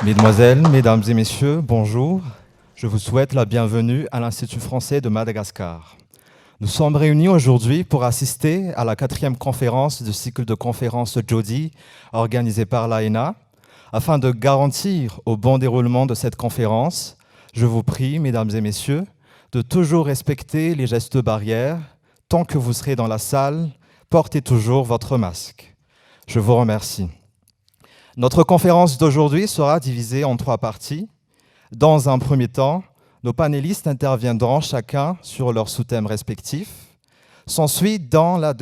Mesdemoiselles, Mesdames et Messieurs, bonjour. Je vous souhaite la bienvenue à l'Institut français de Madagascar. Nous sommes réunis aujourd'hui pour assister à la 4e conférence du cycle de conférences Jodi, organisée par l'AENA. Afin de garantir au bon déroulement de cette conférence, je vous prie, Mesdames et Messieurs, de toujours respecter les gestes barrières. Tant que vous serez dans la salle, portez toujours votre masque. Je vous remercie. Notre conférence d'aujourd'hui sera divisée en 3 parties. Dans un premier temps, nos panélistes interviendront chacun sur leurs sous-thèmes respectifs. S'ensuit, dans la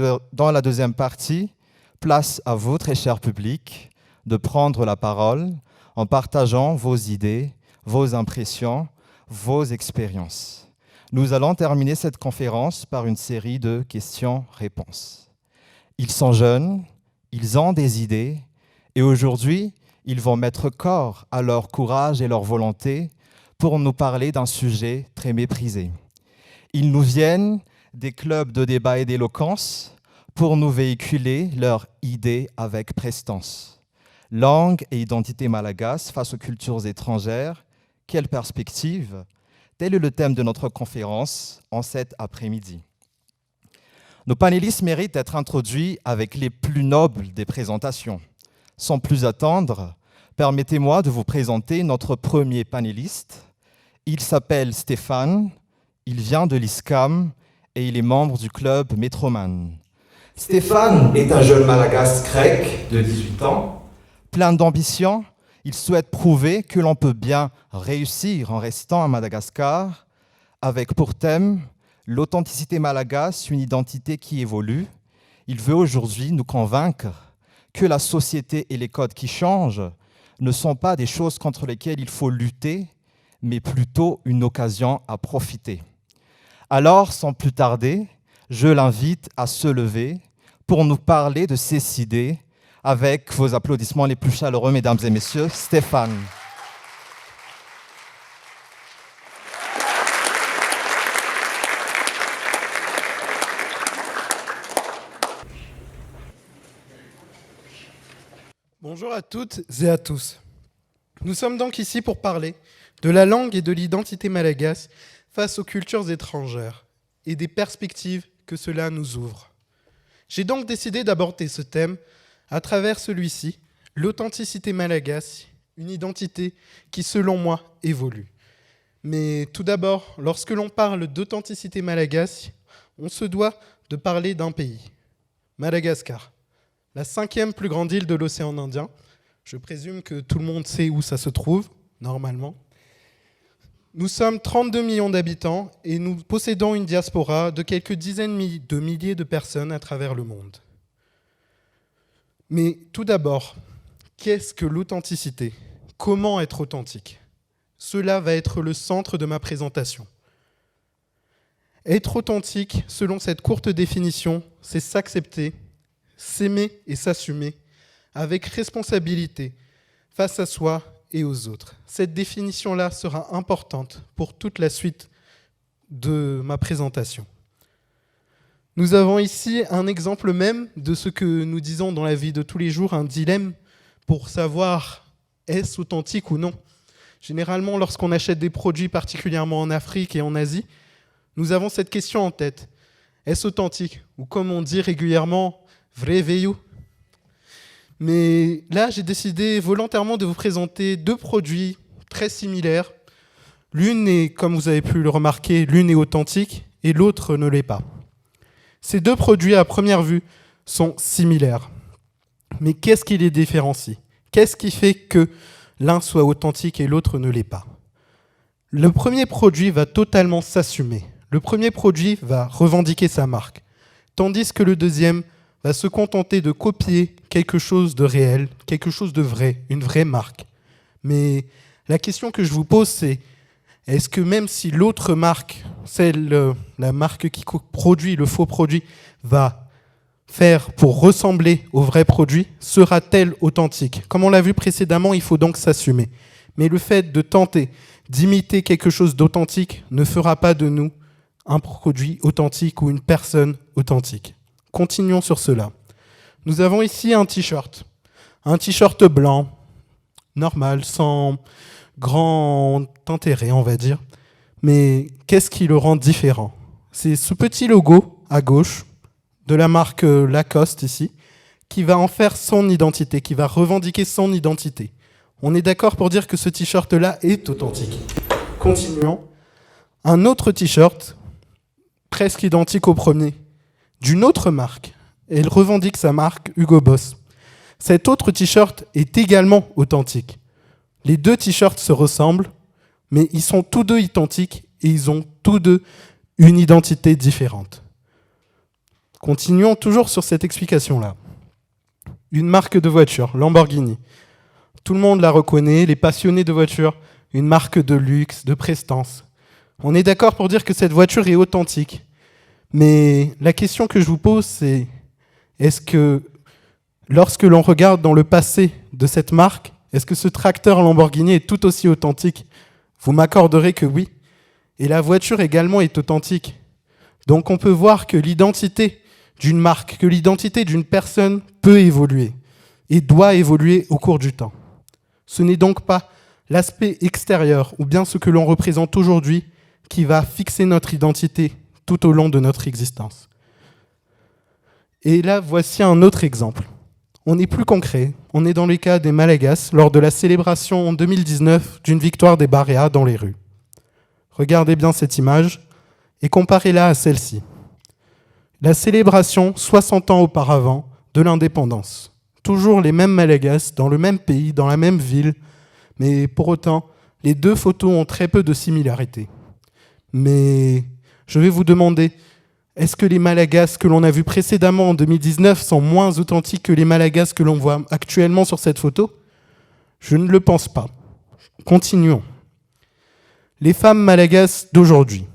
deuxième partie, place à vous, très cher public, de prendre la parole en partageant vos idées, vos impressions, vos expériences. Nous allons terminer cette conférence par une série de questions-réponses. Ils sont jeunes, ils ont des idées, et aujourd'hui, ils vont mettre corps à leur courage et leur volonté pour nous parler d'un sujet très méprisé. Ils nous viennent des clubs de débat et d'éloquence pour nous véhiculer leurs idées avec prestance. Langue et identité malagasy face aux cultures étrangères, quelle perspective? Tel est le thème de notre conférence en cet après-midi. Nos panélistes méritent d'être introduits avec les plus nobles des présentations. Sans plus attendre, permettez-moi de vous présenter notre premier panéliste. Il s'appelle Stéphane, il vient de l'ISCAM et il est membre du club Métroman. Stéphane est un jeune malagasy grec de 18 ans. Plein d'ambition, il souhaite prouver que l'on peut bien réussir en restant à Madagascar, avec pour thème l'authenticité malagasy, une identité qui évolue. Il veut aujourd'hui nous convaincre que la société et les codes qui changent ne sont pas des choses contre lesquelles il faut lutter, mais plutôt une occasion à profiter. Alors, sans plus tarder, je l'invite à se lever pour nous parler de ces idées avec vos applaudissements les plus chaleureux, mesdames et messieurs, Stéphane. Bonjour à toutes et à tous. Nous sommes donc ici pour parler de la langue et de l'identité malagasy face aux cultures étrangères et des perspectives que cela nous ouvre. J'ai donc décidé d'aborder ce thème à travers celui-ci, l'authenticité malagasy, une identité qui, selon moi, évolue. Mais tout d'abord, lorsque l'on parle d'authenticité malagasy, on se doit de parler d'un pays, Madagascar. La 5e plus grande île de l'océan Indien. Je présume que tout le monde sait où ça se trouve, normalement. Nous sommes 32 millions d'habitants et nous possédons une diaspora de quelques dizaines de milliers de personnes à travers le monde. Mais tout d'abord, qu'est-ce que l'authenticité? Comment être authentique? Cela va être le centre de ma présentation. Être authentique, selon cette courte définition, c'est s'accepter, s'aimer et s'assumer avec responsabilité face à soi et aux autres. Cette définition-là sera importante pour toute la suite de ma présentation. Nous avons ici un exemple même de ce que nous disons dans la vie de tous les jours, un dilemme pour savoir est-ce authentique ou non. Généralement, lorsqu'on achète des produits, particulièrement en Afrique et en Asie, nous avons cette question en tête. Est-ce authentique? Ou comme on dit régulièrement, vrai veillou. Mais là, j'ai décidé volontairement de vous présenter 2 produits très similaires. L'une est, comme vous avez pu le remarquer, l'une est authentique et l'autre ne l'est pas. Ces 2 produits, à première vue, sont similaires. Mais qu'est-ce qui les différencie? Qu'est-ce qui fait que l'un soit authentique et l'autre ne l'est pas? Le premier produit va totalement s'assumer. Le premier produit va revendiquer sa marque. Tandis que le deuxième va se contenter de copier quelque chose de réel, quelque chose de vrai, une vraie marque. Mais la question que je vous pose, c'est est-ce que même si l'autre marque, la marque qui produit le faux produit, va faire pour ressembler au vrai produit, sera-t-elle authentique? Comme on l'a vu précédemment, il faut donc s'assumer. Mais le fait de tenter d'imiter quelque chose d'authentique ne fera pas de nous un produit authentique ou une personne authentique. Continuons sur cela. Nous avons ici un t-shirt blanc, normal, sans grand intérêt, on va dire. Mais qu'est-ce qui le rend différent? C'est ce petit logo à gauche de la marque Lacoste ici, qui va en faire son identité, qui va revendiquer son identité. On est d'accord pour dire que ce t-shirt-là est authentique. Continuons. Un autre t-shirt, presque identique au premier, d'une autre marque. Elle revendique sa marque, Hugo Boss. Cet autre t-shirt est également authentique. Les deux t-shirts se ressemblent, mais ils sont tous deux identiques et ils ont tous deux une identité différente. Continuons toujours sur cette explication-là. Une marque de voiture, Lamborghini. Tout le monde la reconnaît, les passionnés de voitures, une marque de luxe, de prestance. On est d'accord pour dire que cette voiture est authentique. Mais la question que je vous pose, c'est est-ce que lorsque l'on regarde dans le passé de cette marque, est-ce que ce tracteur Lamborghini est tout aussi authentique? Vous m'accorderez que oui. Et la voiture également est authentique. Donc on peut voir que l'identité d'une marque, que l'identité d'une personne peut évoluer et doit évoluer au cours du temps. Ce n'est donc pas l'aspect extérieur ou bien ce que l'on représente aujourd'hui qui va fixer notre identité tout au long de notre existence. Et là, voici un autre exemple. On est plus concret, on est dans le cas des Malagasy lors de la célébration en 2019 d'une victoire des Baréas dans les rues. Regardez bien cette image et comparez-la à celle-ci. La célébration 60 ans auparavant de l'indépendance. Toujours les mêmes Malagasy dans le même pays, dans la même ville, mais pour autant, les deux photos ont très peu de similarités. Mais je vais vous demander, est-ce que les Malagasy que l'on a vus précédemment en 2019 sont moins authentiques que les Malagasy que l'on voit actuellement sur cette photo? Je ne le pense pas. Continuons. Les femmes Malagasy d'aujourd'hui.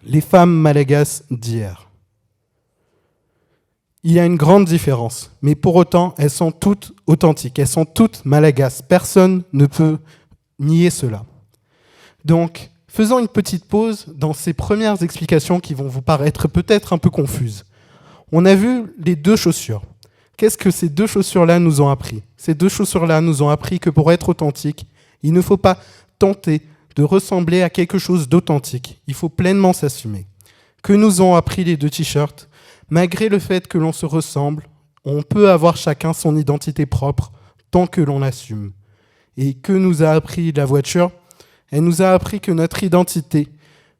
Les femmes Malagasy d'hier. Il y a une grande différence, mais pour autant, elles sont toutes authentiques, elles sont toutes Malagasy. Personne ne peut nier cela. Donc, faisons une petite pause dans ces premières explications qui vont vous paraître peut-être un peu confuses. On a vu les deux chaussures. Qu'est-ce que ces deux chaussures-là nous ont appris? Ces deux chaussures-là nous ont appris que pour être authentique, il ne faut pas tenter de ressembler à quelque chose d'authentique. Il faut pleinement s'assumer. Que nous ont appris les deux t-shirts? Malgré le fait que l'on se ressemble, on peut avoir chacun son identité propre tant que l'on l'assume. Et que nous a appris la voiture? Elle nous a appris que notre identité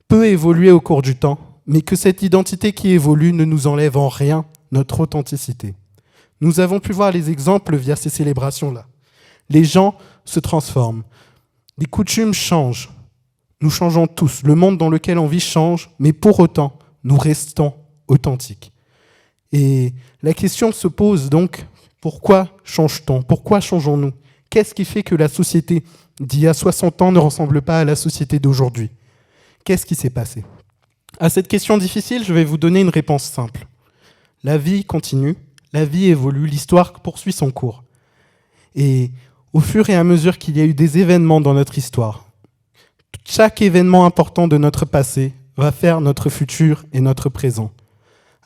peut évoluer au cours du temps, mais que cette identité qui évolue ne nous enlève en rien notre authenticité. Nous avons pu voir les exemples via ces célébrations-là. Les gens se transforment. Les coutumes changent. Nous changeons tous. Le monde dans lequel on vit change, mais pour autant, nous restons authentiques. Et la question se pose donc, pourquoi change-t-on? Pourquoi changeons-nous? Qu'est-ce qui fait que la société d'il y a 60 ans ne ressemble pas à la société d'aujourd'hui? Qu'est-ce qui s'est passé? À cette question difficile, je vais vous donner une réponse simple. La vie continue, la vie évolue, l'histoire poursuit son cours. Et au fur et à mesure qu'il y a eu des événements dans notre histoire, chaque événement important de notre passé va faire notre futur et notre présent.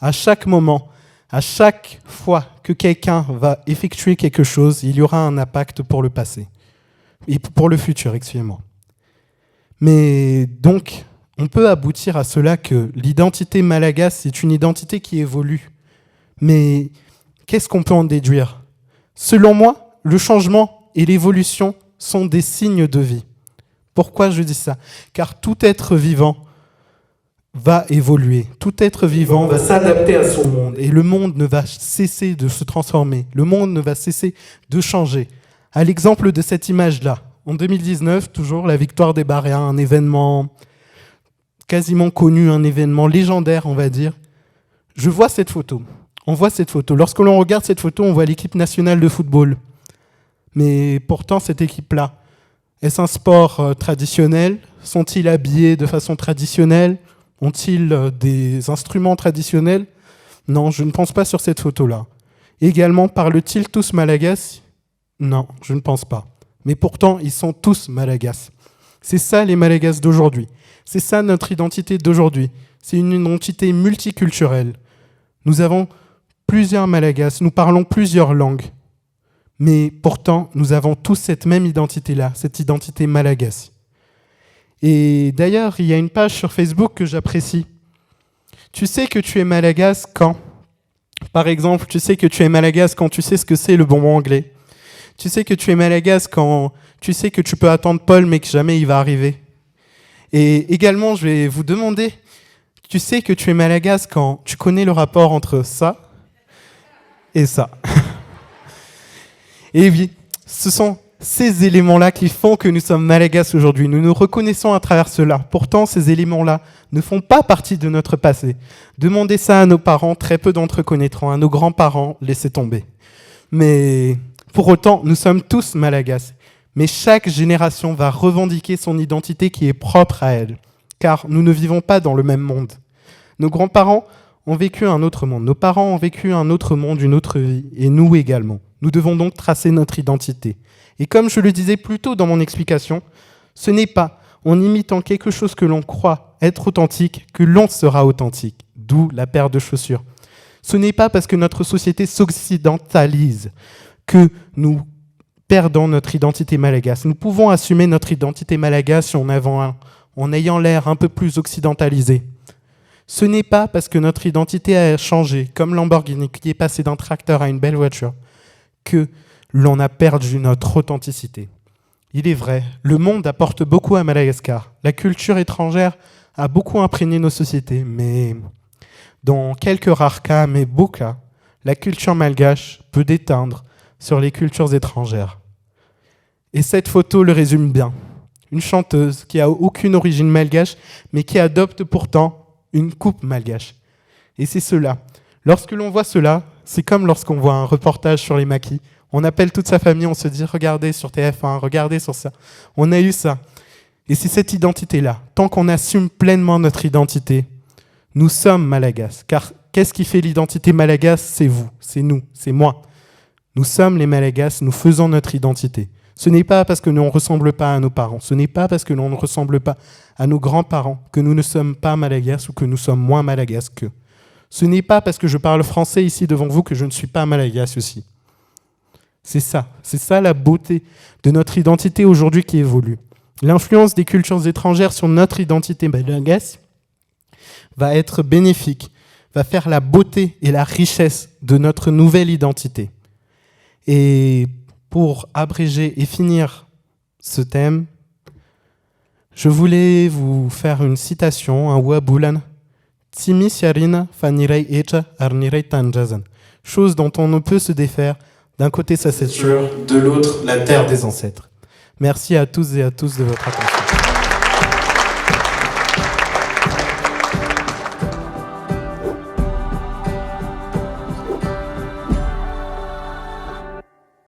À chaque moment, à chaque fois que quelqu'un va effectuer quelque chose, il y aura un impact pour le passé. Et pour le futur, excusez-moi. Mais donc, on peut aboutir à cela que l'identité Malagasy est une identité qui évolue. Mais qu'est-ce qu'on peut en déduire? Selon moi, le changement et l'évolution sont des signes de vie. Pourquoi je dis ça? Car tout être vivant va évoluer. Tout être vivant va s'adapter à son monde. Et le monde ne va cesser de se transformer. Le monde ne va cesser de changer. À l'exemple de cette image-là, en 2019, toujours la victoire des Baréas, un événement quasiment connu, un événement légendaire, on va dire. Je vois cette photo. On voit cette photo. Lorsque l'on regarde cette photo, on voit l'équipe nationale de football. Mais pourtant, cette équipe-là, est-ce un sport traditionnel? Sont-ils habillés de façon traditionnelle? Ont-ils des instruments traditionnels? Non, je ne pense pas sur cette photo-là. Également, parlent-ils tous Malagasy? Non, je ne pense pas. Mais pourtant, ils sont tous Malagasy. C'est ça les Malagasy d'aujourd'hui. C'est ça notre identité d'aujourd'hui. C'est une identité multiculturelle. Nous avons plusieurs Malagasy, nous parlons plusieurs langues. Mais pourtant, nous avons tous cette même identité-là, cette identité malagasy. Et d'ailleurs, il y a une page sur Facebook que j'apprécie. Tu sais que tu es malagasy quand, par exemple, tu sais que tu es malagasy quand tu sais ce que c'est le bonbon anglais. Tu sais que tu es malagasy quand tu sais que tu peux attendre Paul mais que jamais il va arriver. Et également, je vais vous demander, tu sais que tu es malagasy quand tu connais le rapport entre ça et ça. Et oui, ce sont ces éléments-là qui font que nous sommes malagasy aujourd'hui. Nous nous reconnaissons à travers cela. Pourtant, ces éléments-là ne font pas partie de notre passé. Demandez ça à nos parents, très peu d'entre eux connaîtront. À nos grands-parents, laissez tomber. Mais pour autant, nous sommes tous malagasy. Mais chaque génération va revendiquer son identité qui est propre à elle. Car nous ne vivons pas dans le même monde. Nos grands-parents ont vécu un autre monde. Nos parents ont vécu un autre monde, une autre vie. Et nous également. Nous devons donc tracer notre identité. Et comme je le disais plus tôt dans mon explication, ce n'est pas en imitant quelque chose que l'on croit être authentique que l'on sera authentique. D'où la paire de chaussures. Ce n'est pas parce que notre société s'occidentalise que nous perdons notre identité malagasy. Nous pouvons assumer notre identité malagasy en ayant l'air un peu plus occidentalisé. Ce n'est pas parce que notre identité a changé, comme Lamborghini qui est passé d'un tracteur à une belle voiture, que l'on a perdu notre authenticité. Il est vrai, le monde apporte beaucoup à Madagascar. La culture étrangère a beaucoup imprégné nos sociétés, mais dans quelques rares cas, mais beaux cas, la culture malgache peut déteindre sur les cultures étrangères. Et cette photo le résume bien. Une chanteuse qui n'a aucune origine malgache, mais qui adopte pourtant une coupe malgache. Et c'est cela. Lorsque l'on voit cela, c'est comme lorsqu'on voit un reportage sur les maquis. On appelle toute sa famille, on se dit « Regardez sur TF1, regardez sur ça ». On a eu ça. Et c'est cette identité-là. Tant qu'on assume pleinement notre identité, nous sommes malagasy. Car qu'est-ce qui fait l'identité malagasy? C'est vous, c'est nous, c'est moi. Nous sommes les malagasy, nous faisons notre identité. Ce n'est pas parce que nous ne ressemblons pas à nos parents, ce n'est pas parce que l'on ne ressemble pas à nos grands-parents que nous ne sommes pas malagasy ou que nous sommes moins malagasy qu'eux. Ce n'est pas parce que je parle français ici devant vous que je ne suis pas malagasy aussi. C'est ça la beauté de notre identité aujourd'hui qui évolue. L'influence des cultures étrangères sur notre identité malagasy va être bénéfique, va faire la beauté et la richesse de notre nouvelle identité. Et pour abréger et finir ce thème, je voulais vous faire une citation, un Wabulan. Timi siarina fanirei echa arnirei tanjazan. Chose dont on ne peut se défaire. D'un côté sa ceinture, de l'autre la terre des ancêtres. Merci à tous et à tous de votre attention.